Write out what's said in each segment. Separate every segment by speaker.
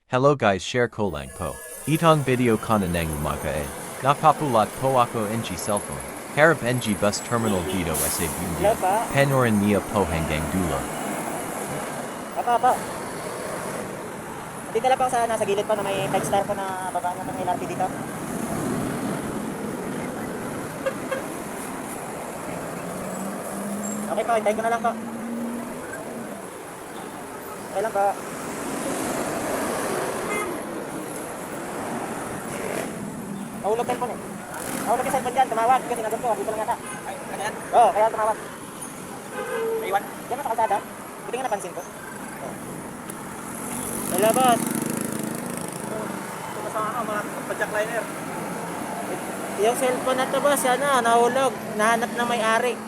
Speaker 1: Hello guys, share ko lang po. Itong video ko na ng umaga ay napapulot po ako ng cellphone. Harap ng bus terminal dito sa Bundia. Panorin niya po hanggang dulo.
Speaker 2: Apa. Dito lang po sa nasa gilid po na may 5-star po na baba na ng LRT dito. Okay po, hintayin ko na lang po. Okay lang po. Nahulog cellphone eh. Nahulog yung cellphone dyan, tumawag. Kasi nandun ko, dito lang yata. Ay, ganyan? Oo, kaya tumawag. May iwan? Diyan sa kalsada. Buti nga napansin ko. Hello boss. Ito sa mga pa-jackliner. Yung cellphone na to boss, nahulog. Nahanap na may-ari.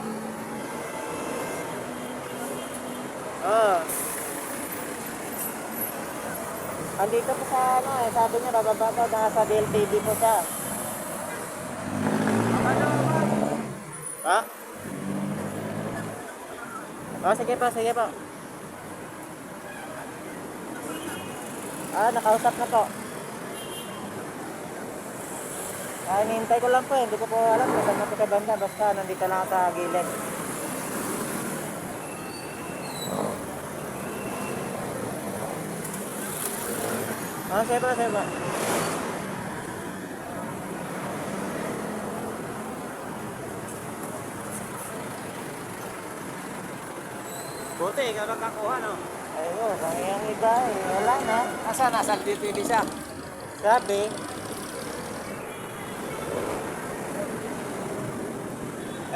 Speaker 2: Andito po sa sabi niya bababa daw nasa DLTV po siya. Ha? Sige po. Nakausap na po. Hinihintay ko lang po, hindi ko po alam kung saan na po sa banda, basta nandito lang sa gilid. Sige po.
Speaker 3: Buti, ikaw lang kakuha, no?
Speaker 2: Ayun, yung iba wala na.
Speaker 3: Nasa DTV siya.
Speaker 2: Sabi,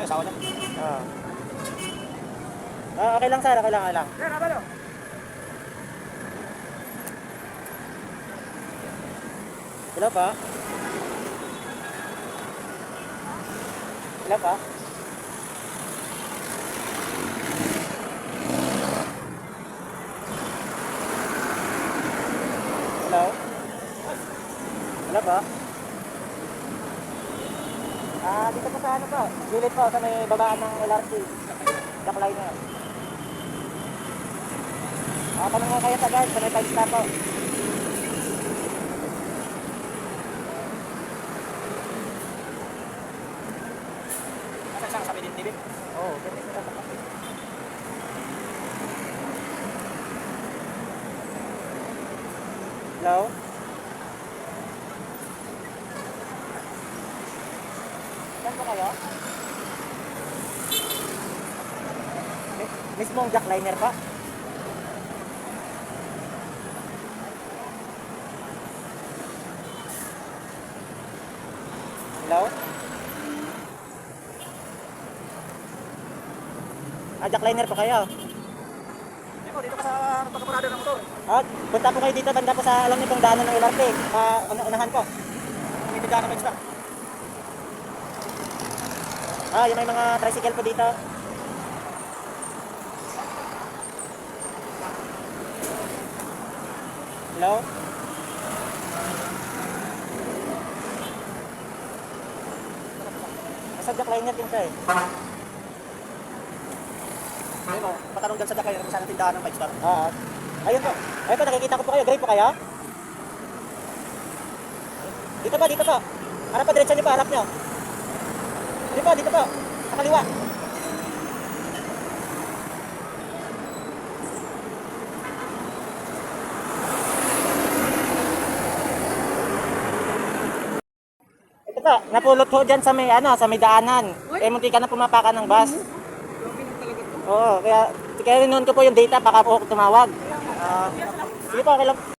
Speaker 3: Sawa niya.
Speaker 2: okay lang sir, okay lang.
Speaker 3: Sir, abalo.
Speaker 2: Hello pa? Hello pa? Dito po sa po, gilid po sa may babaan ng LRT. Jackliner. Tanong nga kayo sa guard, sa may 5-star po.
Speaker 3: Nasa sa DTV.
Speaker 2: Oo, ganito sila sa kape. Hello? Saan po kayo? Mismong jackliner pa? Hello? Jackliner po kayo?
Speaker 3: Dito ka sa pagkaparada ng motor.
Speaker 2: Punta po kayo dito, banda po sa alam niyo pong daanan ng LRT. Unahan po.
Speaker 3: May bigyan ng extra.
Speaker 2: Yun may mga tricycle po dito. Hello? Nasa jackliner din siya eh.
Speaker 3: Ayun, patanong dyan sa Dakay, kung saan ang tindahan ng 5-star.
Speaker 2: Ayun po. Ayun po, nakikita ko po kayo. Gray po kayo? Dito po. Harap pa, diretso niyo po, harap niyo. Dito po. Sa kaliwa. Ito po, napulot po dyan sa may, sa may daanan. Munti ka na pumapakan ng bus. Oo, kaya noon ko po yung data, baka po tumawag. Sige po, okay lang.